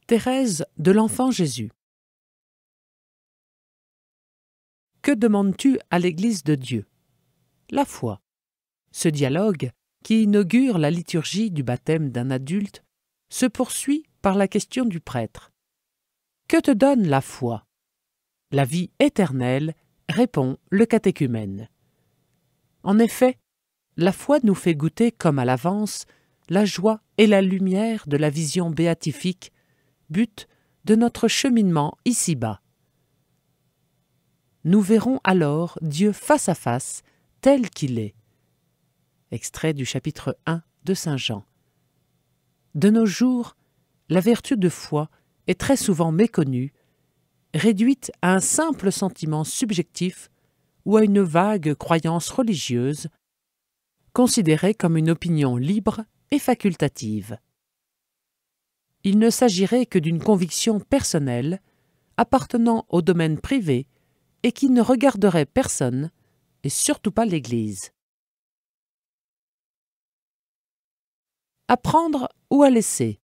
Thérèse de l'Enfant Jésus. Que demandes-tu à l'Église de Dieu? La foi. Ce dialogue, qui inaugure la liturgie du baptême d'un adulte, se poursuit par la question du prêtre. Que te donne la foi? La vie éternelle, répond le catéchumène. En effet, la foi nous fait goûter comme à l'avance la joie et la lumière de la vision béatifique, but de notre cheminement ici-bas. Nous verrons alors Dieu face à face, tel qu'il est. Extrait du chapitre 1 de Saint Jean. De nos jours, la vertu de foi est très souvent méconnue, réduite à un simple sentiment subjectif ou à une vague croyance religieuse, considérée comme une opinion libre et facultative. Il ne s'agirait que d'une conviction personnelle, appartenant au domaine privé et qui ne regarderait personne, et surtout pas l'Église. À prendre ou à laisser.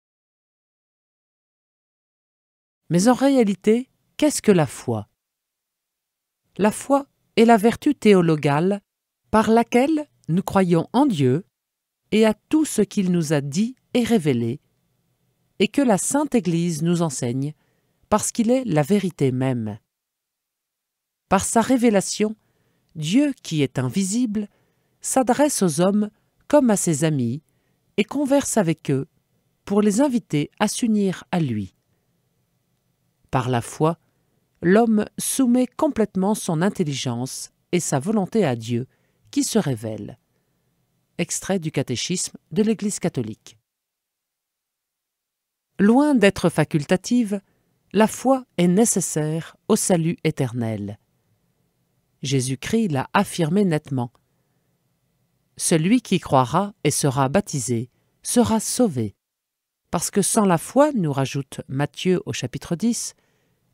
Mais en réalité, qu'est-ce que la foi? La foi est la vertu théologale par laquelle nous croyons en Dieu et à tout ce qu'il nous a dit et révélé, et que la Sainte Église nous enseigne, parce qu'il est la vérité même. Par sa révélation, Dieu, qui est invisible, s'adresse aux hommes comme à ses amis et converse avec eux pour les inviter à s'unir à lui. Par la foi, l'homme soumet complètement son intelligence et sa volonté à Dieu, qui se révèle. Extrait du catéchisme de l'Église catholique. Loin d'être facultative, la foi est nécessaire au salut éternel. Jésus-Christ l'a affirmé nettement. Celui qui croira et sera baptisé sera sauvé, parce que sans la foi, nous rajoute Matthieu au chapitre 10,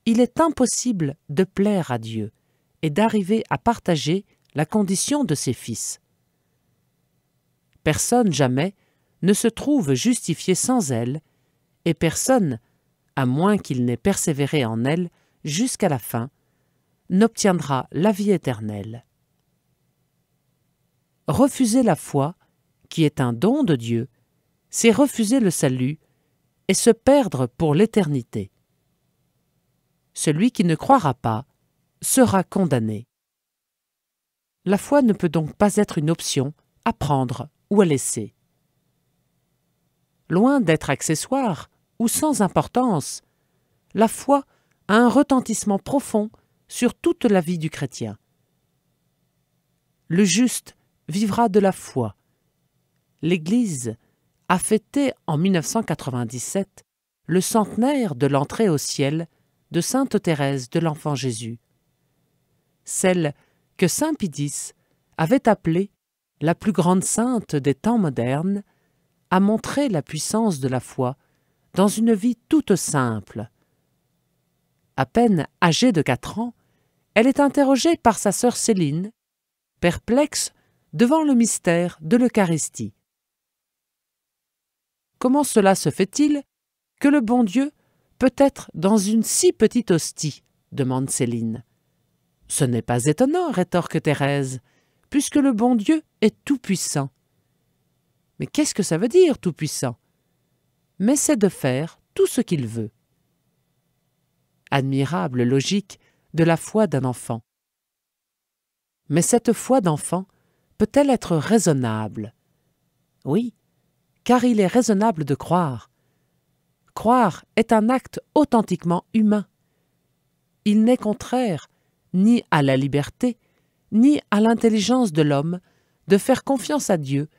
il est impossible de plaire à Dieu et d'arriver à partager la condition de ses fils. Personne jamais ne se trouve justifié sans elle, et personne, à moins qu'il n'ait persévéré en elle jusqu'à la fin, n'obtiendra la vie éternelle. Refuser la foi, qui est un don de Dieu, c'est refuser le salut et se perdre pour l'éternité. Celui qui ne croira pas sera condamné. La foi ne peut donc pas être une option à prendre ou à laisser. Loin d'être accessoire ou sans importance, la foi a un retentissement profond sur toute la vie du chrétien. Le juste vivra de la foi. L'Église a fêté en 1997 le centenaire de l'entrée au ciel de sainte Thérèse de l'Enfant Jésus, celle que saint Pie X avait appelée la plus grande sainte des temps modernes, a montré la puissance de la foi dans une vie toute simple. À peine âgée de 4 ans, elle est interrogée par sa sœur Céline, perplexe devant le mystère de l'Eucharistie. Comment cela se fait-il que le bon Dieu peut être dans une si petite hostie? Demande Céline. Ce n'est pas étonnant, rétorque Thérèse, puisque le bon Dieu est tout-puissant. Mais qu'est-ce que ça veut dire, tout-puissant? Mais c'est de faire tout ce qu'il veut. Admirable logique de la foi d'un enfant. Mais cette foi d'enfant peut-elle être raisonnable? Oui, car il est raisonnable de croire. Croire est un acte authentiquement humain. Il n'est contraire ni à la liberté, ni à l'intelligence de l'homme de faire confiance à Dieu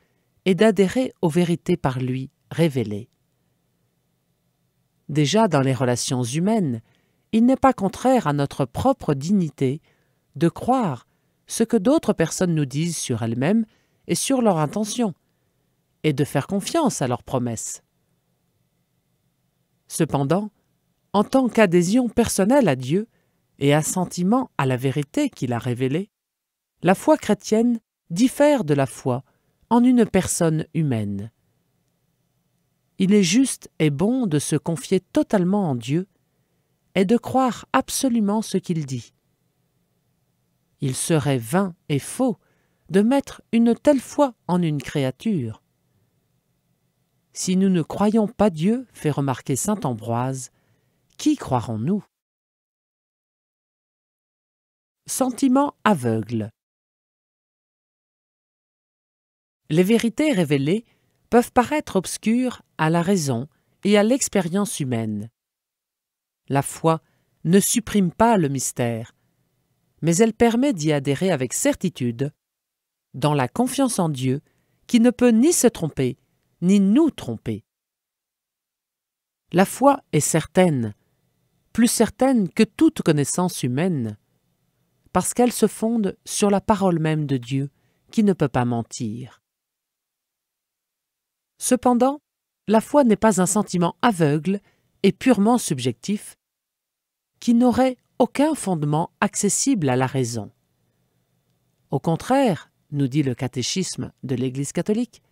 et d'adhérer aux vérités par lui révélées. Déjà dans les relations humaines, il n'est pas contraire à notre propre dignité de croire ce que d'autres personnes nous disent sur elles-mêmes et sur leurs intentions, et de faire confiance à leurs promesses. Cependant, en tant qu'adhésion personnelle à Dieu et assentiment à la vérité qu'il a révélée, la foi chrétienne diffère de la foi en une personne humaine. il est juste et bon de se confier totalement en Dieu et de croire absolument ce qu'il dit. Il serait vain et faux de mettre une telle foi en une créature. Si nous ne croyons pas Dieu, fait remarquer saint Ambroise, qui croirons-nous? Sentiment aveugle. Les vérités révélées peuvent paraître obscures à la raison et à l'expérience humaine. La foi ne supprime pas le mystère, mais elle permet d'y adhérer avec certitude, dans la confiance en Dieu qui ne peut ni se tromper, ni nous tromper. La foi est certaine, plus certaine que toute connaissance humaine, parce qu'elle se fonde sur la parole même de Dieu qui ne peut pas mentir. Cependant, la foi n'est pas un sentiment aveugle et purement subjectif qui n'aurait aucun fondement accessible à la raison. Au contraire, nous dit le catéchisme de l'Église catholique,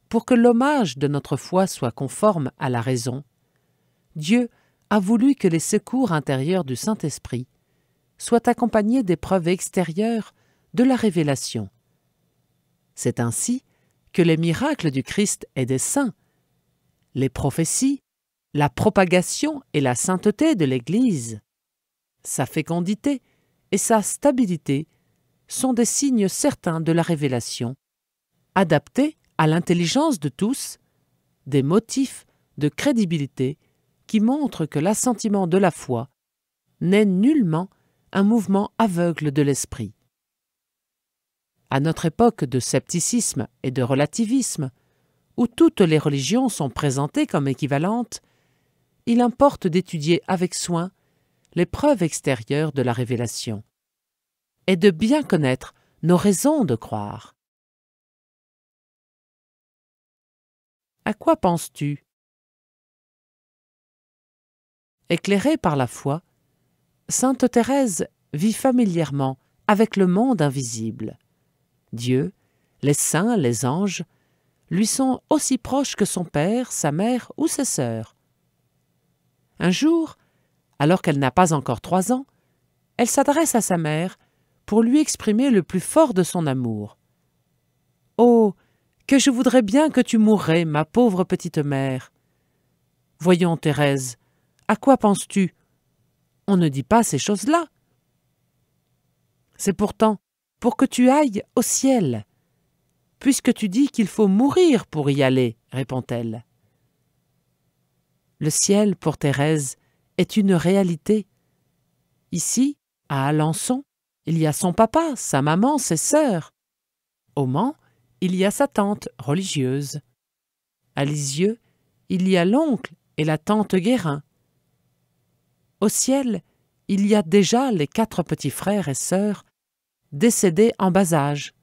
pour que l'hommage de notre foi soit conforme à la raison, Dieu a voulu que les secours intérieurs du Saint-Esprit soient accompagnés des preuves extérieures de la révélation. C'est ainsi que les miracles du Christ et des saints, les prophéties, la propagation et la sainteté de l'Église, sa fécondité et sa stabilité sont des signes certains de la révélation, adaptés à l'intelligence de tous, des motifs de crédibilité qui montrent que l'assentiment de la foi n'est nullement un mouvement aveugle de l'esprit. À notre époque de scepticisme et de relativisme, où toutes les religions sont présentées comme équivalentes, il importe d'étudier avec soin les preuves extérieures de la révélation et de bien connaître nos raisons de croire. À quoi penses-tu? Éclairée par la foi, sainte Thérèse vit familièrement avec le monde invisible. Dieu, les saints, les anges, lui sont aussi proches que son père, sa mère ou ses sœurs. Un jour, alors qu'elle n'a pas encore 3 ans, elle s'adresse à sa mère pour lui exprimer le plus fort de son amour. « Oh, que je voudrais bien que tu mourrais, ma pauvre petite mère !»« Voyons, Thérèse, à quoi penses-tu? On ne dit pas ces choses-là. »« C'est pourtant pour que tu ailles au ciel, puisque tu dis qu'il faut mourir pour y aller, répond-elle. Le ciel, pour Thérèse, est une réalité. Ici, à Alençon, il y a son papa, sa maman, ses sœurs. Au Mans, il y a sa tante religieuse. À Lisieux, il y a l'oncle et la tante Guérin. Au ciel, il y a déjà les 4 petits frères et sœurs décédés en bas âge.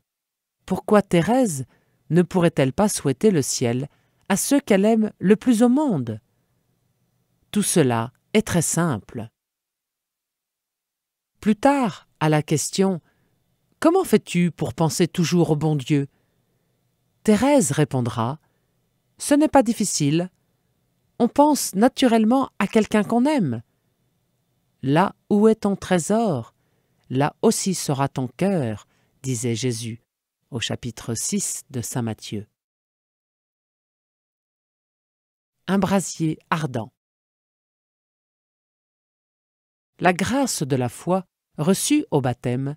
Pourquoi Thérèse ne pourrait-elle pas souhaiter le ciel à ceux qu'elle aime le plus au monde? Tout cela est très simple. Plus tard, à la question « Comment fais-tu pour penser toujours au bon Dieu ?» Thérèse répondra « Ce n'est pas difficile. On pense naturellement à quelqu'un qu'on aime. Là où est ton trésor, là aussi sera ton cœur, disait Jésus au chapitre 6 de saint Matthieu. Un brasier ardent. La grâce de la foi, reçue au baptême,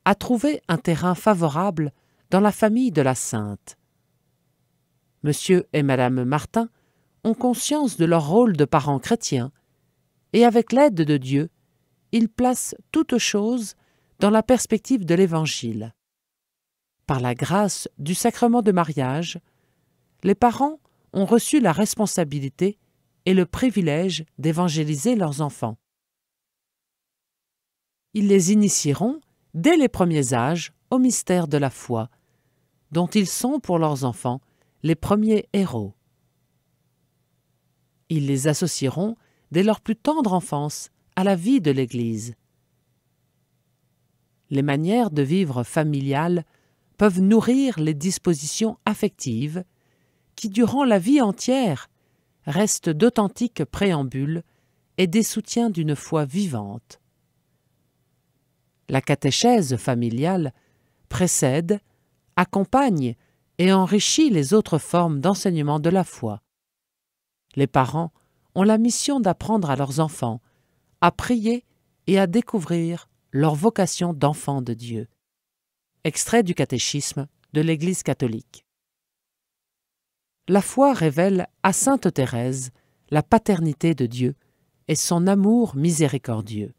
a trouvé un terrain favorable dans la famille de la sainte. Monsieur et Madame Martin ont conscience de leur rôle de parents chrétiens et avec l'aide de Dieu, ils placent toutes choses dans la perspective de l'Évangile. Par la grâce du sacrement de mariage, les parents ont reçu la responsabilité et le privilège d'évangéliser leurs enfants. Ils les initieront, dès les premiers âges, au mystère de la foi, dont ils sont pour leurs enfants les premiers héros. Ils les associeront, dès leur plus tendre enfance, à la vie de l'Église. Les manières de vivre familiales peuvent nourrir les dispositions affectives qui, durant la vie entière, restent d'authentiques préambules et des soutiens d'une foi vivante. La catéchèse familiale précède, accompagne et enrichit les autres formes d'enseignement de la foi. Les parents ont la mission d'apprendre à leurs enfants à prier et à découvrir leur vocation d'enfants de Dieu. Extrait du catéchisme de l'Église catholique. La foi révèle à sainte Thérèse la paternité de Dieu et son amour miséricordieux.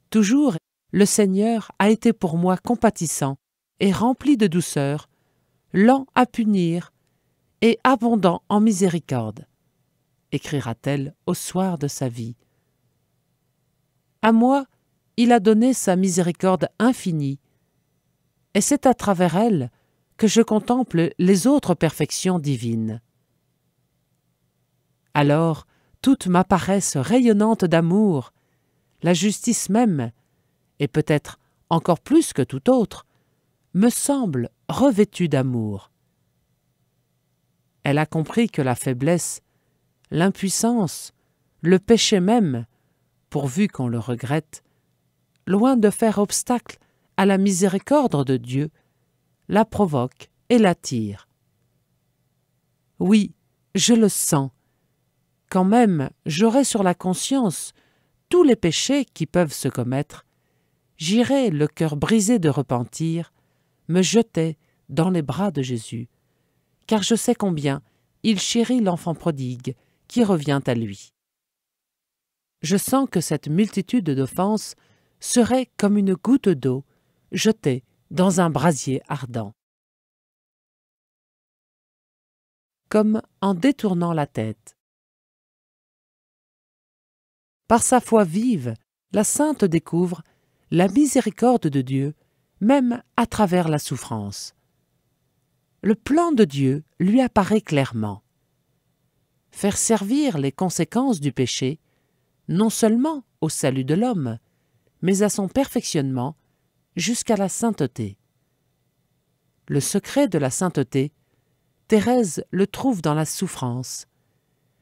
Toujours, le Seigneur a été pour moi compatissant et rempli de douceur, lent à punir et abondant en miséricorde, écrira-t-elle au soir de sa vie. À moi, il a donné sa miséricorde infinie, et c'est à travers elle que je contemple les autres perfections divines. Alors, toutes m'apparaissent rayonnantes d'amour, la justice même, et peut-être encore plus que tout autre, me semble revêtue d'amour. Elle a compris que la faiblesse, l'impuissance, le péché même, pourvu qu'on le regrette, loin de faire obstacle à la miséricorde de Dieu, la provoque et l'attire. Oui, je le sens. Quand même j'aurai sur la conscience tous les péchés qui peuvent se commettre, j'irai, le cœur brisé de repentir, me jeter dans les bras de Jésus, car je sais combien il chérit l'enfant prodigue qui revient à lui. Je sens que cette multitude d'offenses serait comme une goutte d'eau jetée dans un brasier ardent. Comme en détournant la tête. Par sa foi vive, la sainte découvre la miséricorde de Dieu, même à travers la souffrance. Le plan de Dieu lui apparaît clairement. Faire servir les conséquences du péché, non seulement au salut de l'homme, mais à son perfectionnement jusqu'à la sainteté. Le secret de la sainteté, Thérèse le trouve dans la souffrance,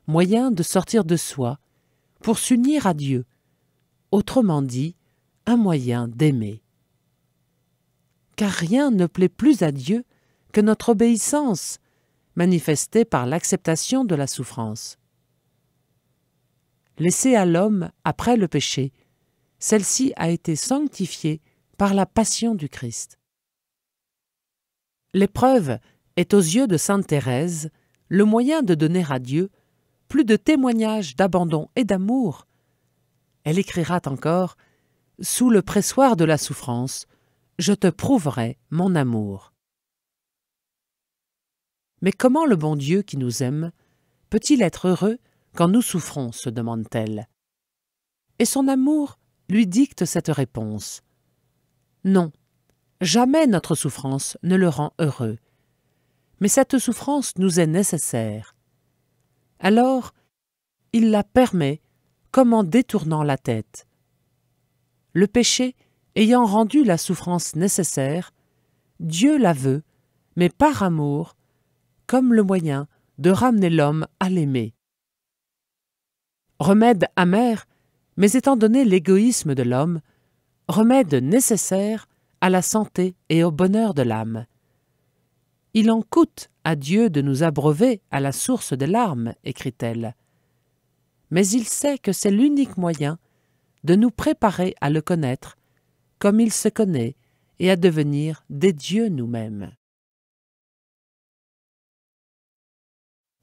moyen de sortir de soi pour s'unir à Dieu, autrement dit, un moyen d'aimer. Car rien ne plaît plus à Dieu que notre obéissance, manifestée par l'acceptation de la souffrance. Laissée à l'homme après le péché, celle-ci a été sanctifiée par la passion du Christ. L'épreuve est aux yeux de sainte Thérèse le moyen de donner à Dieu plus de témoignages d'abandon et d'amour. Elle écrira encore « Sous le pressoir de la souffrance, je te prouverai mon amour. » Mais comment le bon Dieu qui nous aime peut-il être heureux quand nous souffrons, se demande-t-elle. Et son amour lui dicte cette réponse. Non, jamais notre souffrance ne le rend heureux. Mais cette souffrance nous est nécessaire. Alors, il la permet comme en détournant la tête. Le péché ayant rendu la souffrance nécessaire, Dieu la veut, mais par amour, comme le moyen de ramener l'homme à l'aimer. Remède amer, mais étant donné l'égoïsme de l'homme, remède nécessaire à la santé et au bonheur de l'âme. Il en coûte à Dieu de nous abreuver à la source des larmes, écrit-elle. Mais il sait que c'est l'unique moyen de nous préparer à le connaître comme il se connaît et à devenir des dieux nous-mêmes.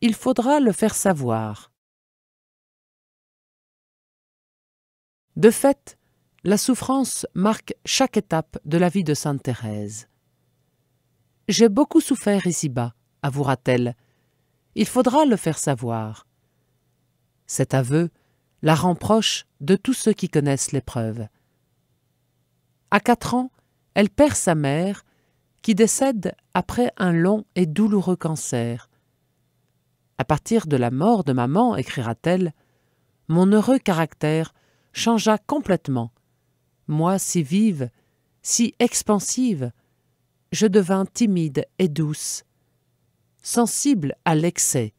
Il faudra le faire savoir. De fait, la souffrance marque chaque étape de la vie de sainte Thérèse. « J'ai beaucoup souffert ici-bas », avouera-t-elle. Il faudra le faire savoir. Cet aveu la rend proche de tous ceux qui connaissent l'épreuve. À 4 ans, elle perd sa mère, qui décède après un long et douloureux cancer. À partir de la mort de maman, écrira-t-elle, mon heureux caractère changea complètement. Moi si vive, si expansive, je devins timide et douce, sensible à l'excès.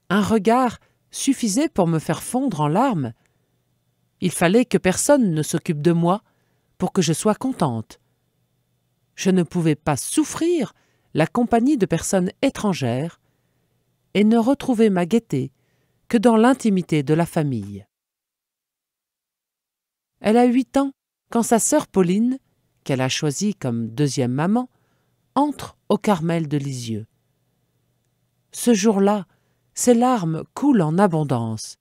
Un regard suffisait pour me faire fondre en larmes. Il fallait que personne ne s'occupe de moi pour que je sois contente. Je ne pouvais pas souffrir la compagnie de personnes étrangères et ne retrouver ma gaieté que dans l'intimité de la famille. Elle a 8 ans quand sa sœur Pauline, qu'elle a choisie comme deuxième maman, entre au Carmel de Lisieux. Ce jour-là, ses larmes coulent en abondance.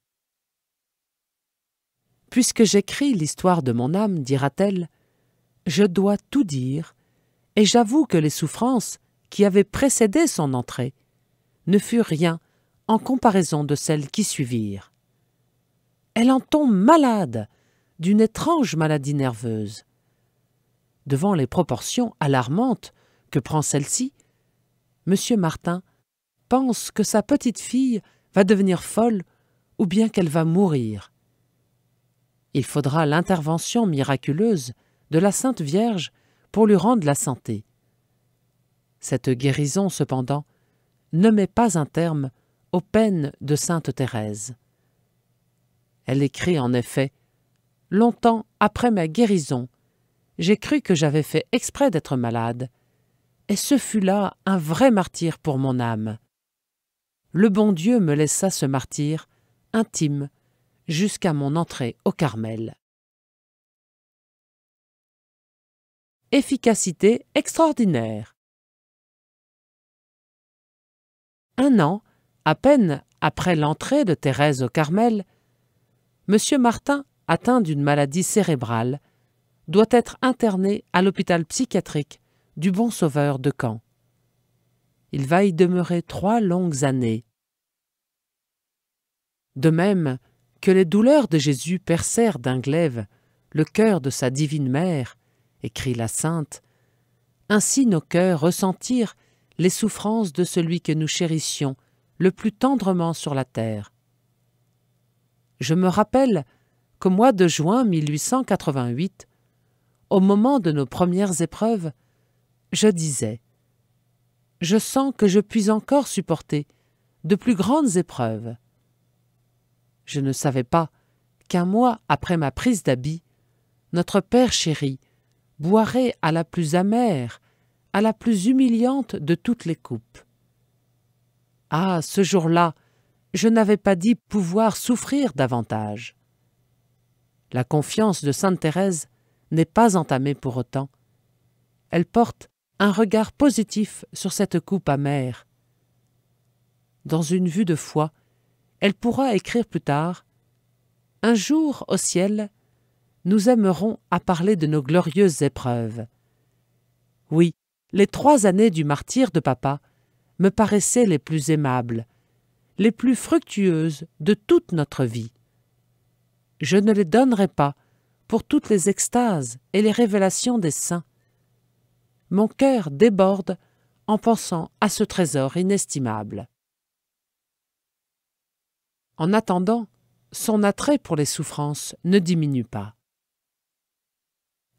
Puisque j'écris l'histoire de mon âme, dira-t-elle, je dois tout dire, et j'avoue que les souffrances qui avaient précédé son entrée ne furent rien en comparaison de celles qui suivirent. Elle en tombe malade d'une étrange maladie nerveuse. Devant les proportions alarmantes que prend celle-ci, M. Martin pense que sa petite fille va devenir folle ou bien qu'elle va mourir. Il faudra l'intervention miraculeuse de la Sainte Vierge pour lui rendre la santé. Cette guérison, cependant, ne met pas un terme aux peines de sainte Thérèse. Elle écrit en effet « Longtemps après ma guérison, j'ai cru que j'avais fait exprès d'être malade, et ce fut là un vrai martyre pour mon âme. Le bon Dieu me laissa ce martyre intime jusqu'à mon entrée au Carmel. » Efficacité extraordinaire. 1 an, à peine après l'entrée de Thérèse au Carmel, M. Martin, atteint d'une maladie cérébrale, doit être interné à l'hôpital psychiatrique du Bon Sauveur de Caen. Il va y demeurer 3 longues années. De même que les douleurs de Jésus percèrent d'un glaive le cœur de sa divine mère, écrit la sainte, ainsi nos cœurs ressentirent les souffrances de celui que nous chérissions le plus tendrement sur la terre. Je me rappelle qu'au mois de juin 1888, au moment de nos premières épreuves, je disais « Je sens que je puis encore supporter de plus grandes épreuves. » Je ne savais pas qu'un mois après ma prise d'habit, notre Père chéri boirait à la plus amère, à la plus humiliante de toutes les coupes. Ah, ce jour-là, je n'avais pas dit pouvoir souffrir davantage. La confiance de sainte Thérèse n'est pas entamée pour autant. Elle porte un regard positif sur cette coupe amère. Dans une vue de foi, elle pourra écrire plus tard « Un jour, au ciel, nous aimerons à parler de nos glorieuses épreuves. » Oui, les 3 années du martyre de papa me paraissaient les plus aimables, les plus fructueuses de toute notre vie. Je ne les donnerai pas pour toutes les extases et les révélations des saints. Mon cœur déborde en pensant à ce trésor inestimable. En attendant, son attrait pour les souffrances ne diminue pas.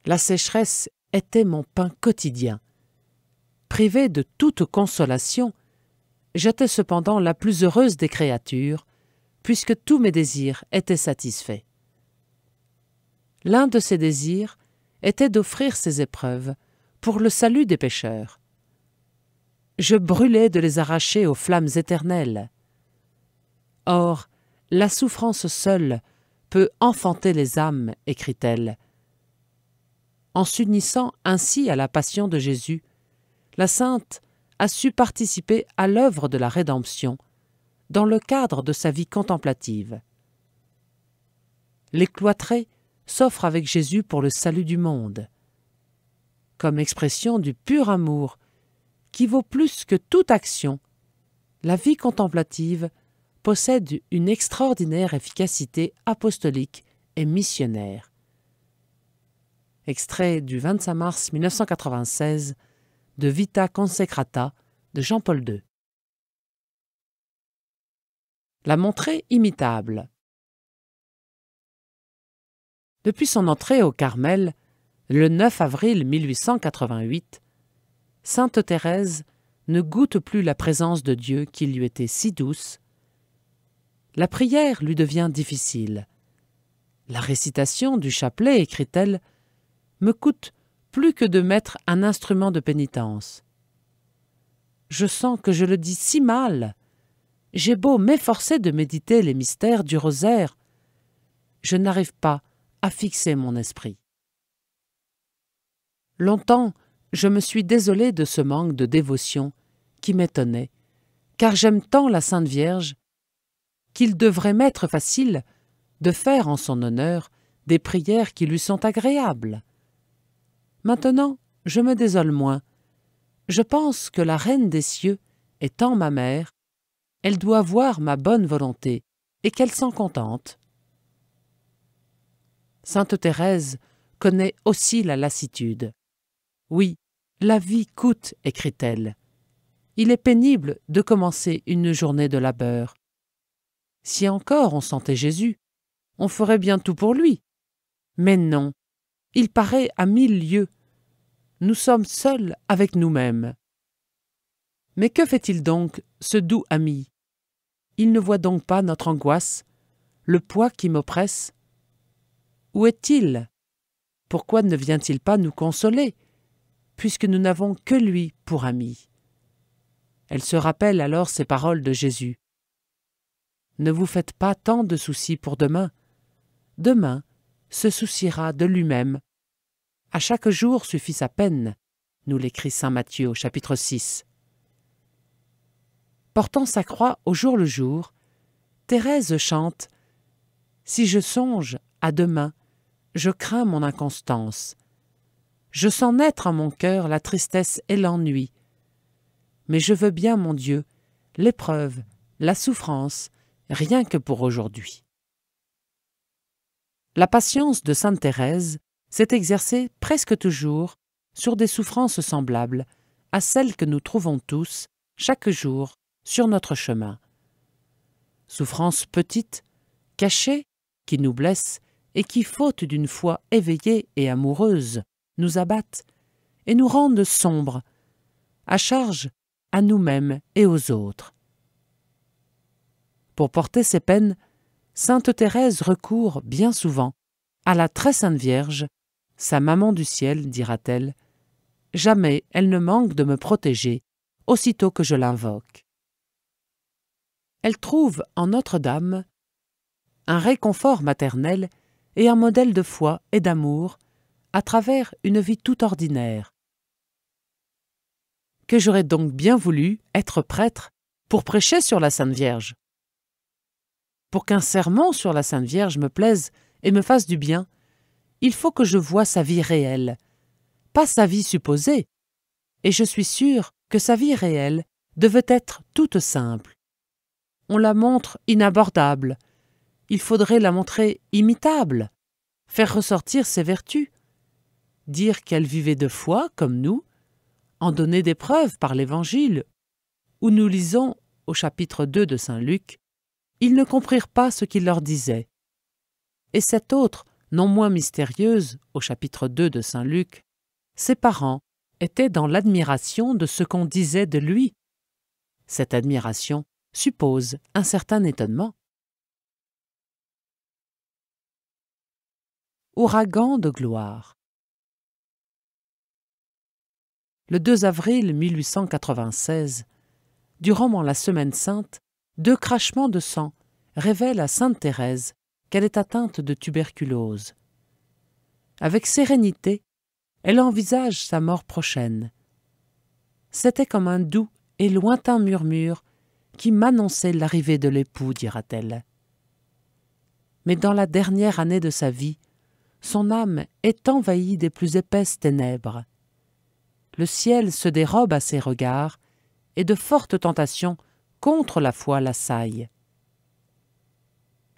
La sécheresse était mon pain quotidien. Privé de toute consolation, j'étais cependant la plus heureuse des créatures, puisque tous mes désirs étaient satisfaits. L'un de ces désirs était d'offrir ces épreuves pour le salut des pécheurs. Je brûlais de les arracher aux flammes éternelles. Or, la souffrance seule peut enfanter les âmes, écrit-elle. En s'unissant ainsi à la passion de Jésus, la sainte a su participer à l'œuvre de la rédemption dans le cadre de sa vie contemplative. Les cloîtrés s'offrent avec Jésus pour le salut du monde. Comme expression du pur amour qui vaut plus que toute action, la vie contemplative possède une extraordinaire efficacité apostolique et missionnaire. Extrait du 25 mars 1996 de Vita Consecrata de Jean-Paul II. La montrée imitable. Depuis son entrée au Carmel, le 9 avril 1888, sainte Thérèse ne goûte plus la présence de Dieu qui lui était si douce, la prière lui devient difficile. La récitation du chapelet, écrit-elle, me coûte plus que de mettre un instrument de pénitence. Je sens que je le dis si mal. J'ai beau m'efforcer de méditer les mystères du rosaire, je n'arrive pas à fixer mon esprit. Longtemps, je me suis désolée de ce manque de dévotion qui m'étonnait, car j'aime tant la Sainte Vierge qu'il devrait m'être facile de faire en son honneur des prières qui lui sont agréables. Maintenant, je me désole moins. Je pense que la Reine des cieux étant ma mère, elle doit voir ma bonne volonté et qu'elle s'en contente. Sainte Thérèse connaît aussi la lassitude. Oui, la vie coûte, écrit-elle. Il est pénible de commencer une journée de labeur. Si encore on sentait Jésus, on ferait bien tout pour lui. Mais non, il paraît à 1000 lieues. Nous sommes seuls avec nous-mêmes. Mais que fait-il donc, ce doux ami? Il ne voit donc pas notre angoisse, le poids qui m'oppresse? Où est-il? Pourquoi ne vient-il pas nous consoler, puisque nous n'avons que lui pour ami? Elle se rappelle alors ces paroles de Jésus. Ne vous faites pas tant de soucis pour demain. Demain se souciera de lui-même. À chaque jour suffit sa peine, nous l'écrit saint Matthieu au chapitre 6. Portant sa croix au jour le jour, Thérèse chante « Si je songe à demain, je crains mon inconstance. Je sens naître en mon cœur la tristesse et l'ennui. Mais je veux bien, mon Dieu, l'épreuve, la souffrance, rien que pour aujourd'hui. » La patience de sainte Thérèse s'est exercée presque toujours sur des souffrances semblables à celles que nous trouvons tous, chaque jour, sur notre chemin. Souffrances petites, cachées, qui nous blessent et qui, faute d'une foi éveillée et amoureuse, nous abattent et nous rendent sombres, à charge à nous-mêmes et aux autres. Pour porter ces peines, sainte Thérèse recourt bien souvent à la très sainte Vierge, sa maman du ciel, dira-t-elle. Jamais elle ne manque de me protéger, aussitôt que je l'invoque. Elle trouve en Notre-Dame un réconfort maternel et un modèle de foi et d'amour à travers une vie tout ordinaire. Que j'aurais donc bien voulu être prêtre pour prêcher sur la Sainte Vierge. Pour qu'un sermon sur la Sainte Vierge me plaise et me fasse du bien, il faut que je voie sa vie réelle, pas sa vie supposée, et je suis sûre que sa vie réelle devait être toute simple. On la montre inabordable, il faudrait la montrer imitable, faire ressortir ses vertus, dire qu'elle vivait de foi comme nous, en donner des preuves par l'Évangile, où nous lisons au chapitre 2 de saint Luc, ils ne comprirent pas ce qu'il leur disait. Et cette autre, non moins mystérieuse, au chapitre 2 de saint Luc, ses parents étaient dans l'admiration de ce qu'on disait de lui. Cette admiration suppose un certain étonnement. Ouragan de gloire. Le 2 avril 1896, durant la Semaine sainte, 2 crachements de sang révèlent à sainte Thérèse qu'elle est atteinte de tuberculose. Avec sérénité, elle envisage sa mort prochaine. C'était comme un doux et lointain murmure qui m'annonçait l'arrivée de l'époux, dira-t-elle. Mais dans la dernière année de sa vie, son âme est envahie des plus épaisses ténèbres. Le ciel se dérobe à ses regards et de fortes tentations contre la foi l'assaillent.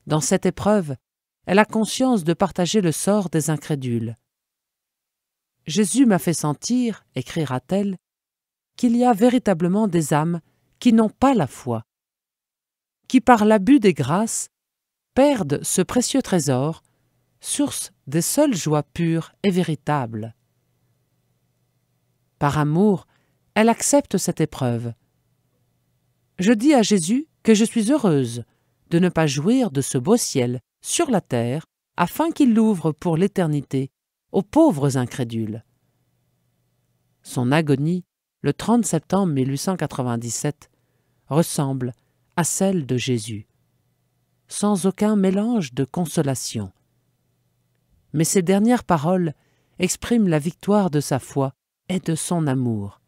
Dans cette épreuve, elle a conscience de partager le sort des incrédules. Jésus m'a fait sentir, écrira-t-elle, qu'il y a véritablement des âmes qui n'ont pas la foi, qui par l'abus des grâces perdent ce précieux trésor, source des seules joies pures et véritables. Par amour, elle accepte cette épreuve. Je dis à Jésus que je suis heureuse de ne pas jouir de ce beau ciel sur la terre afin qu'il l'ouvre pour l'éternité aux pauvres incrédules. Son agonie, le 30 septembre 1897, ressemble à celle de Jésus, sans aucun mélange de consolation. Mais ses dernières paroles expriment la victoire de sa foi et de son amour.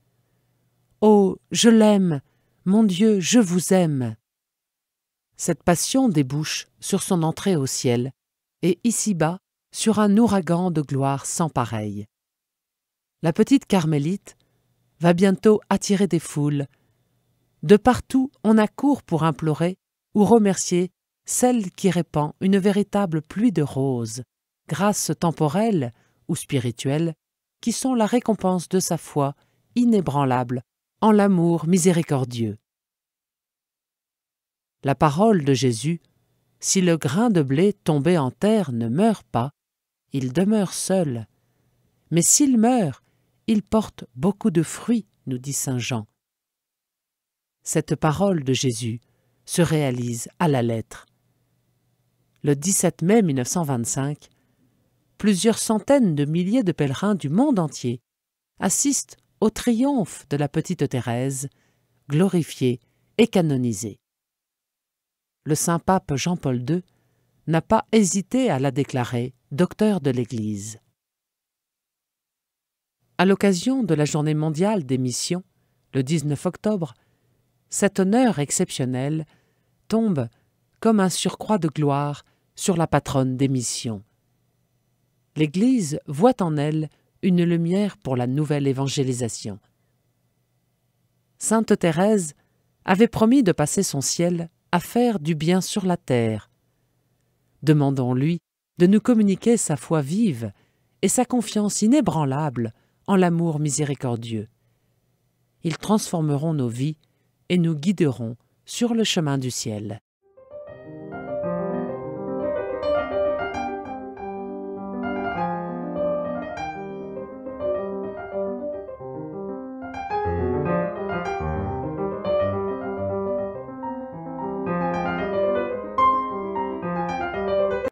« Oh, je l'aime, mon Dieu, je vous aime !» Cette passion débouche sur son entrée au ciel et ici-bas sur un ouragan de gloire sans pareil. La petite carmélite va bientôt attirer des foules. De partout, on accourt pour implorer ou remercier celle qui répand une véritable pluie de roses, grâces temporelles ou spirituelles, qui sont la récompense de sa foi inébranlable en l'amour miséricordieux. La parole de Jésus, si le grain de blé tombé en terre ne meurt pas, il demeure seul. Mais s'il meurt, il porte beaucoup de fruits, nous dit saint Jean. Cette parole de Jésus se réalise à la lettre. Le 17 mai 1925, plusieurs centaines de milliers de pèlerins du monde entier assistent au triomphe de la petite Thérèse, glorifiée et canonisée. Le Saint-Pape Jean-Paul II n'a pas hésité à la déclarer docteur de l'Église. À l'occasion de la Journée mondiale des missions, le 19 octobre, cet honneur exceptionnel tombe comme un surcroît de gloire sur la patronne des missions. L'Église voit en elle une lumière pour la nouvelle évangélisation. Sainte Thérèse avait promis de passer son ciel à faire du bien sur la terre. Demandons-lui de nous communiquer sa foi vive et sa confiance inébranlable en l'amour miséricordieux. Ils transformeront nos vies et nous guideront sur le chemin du ciel.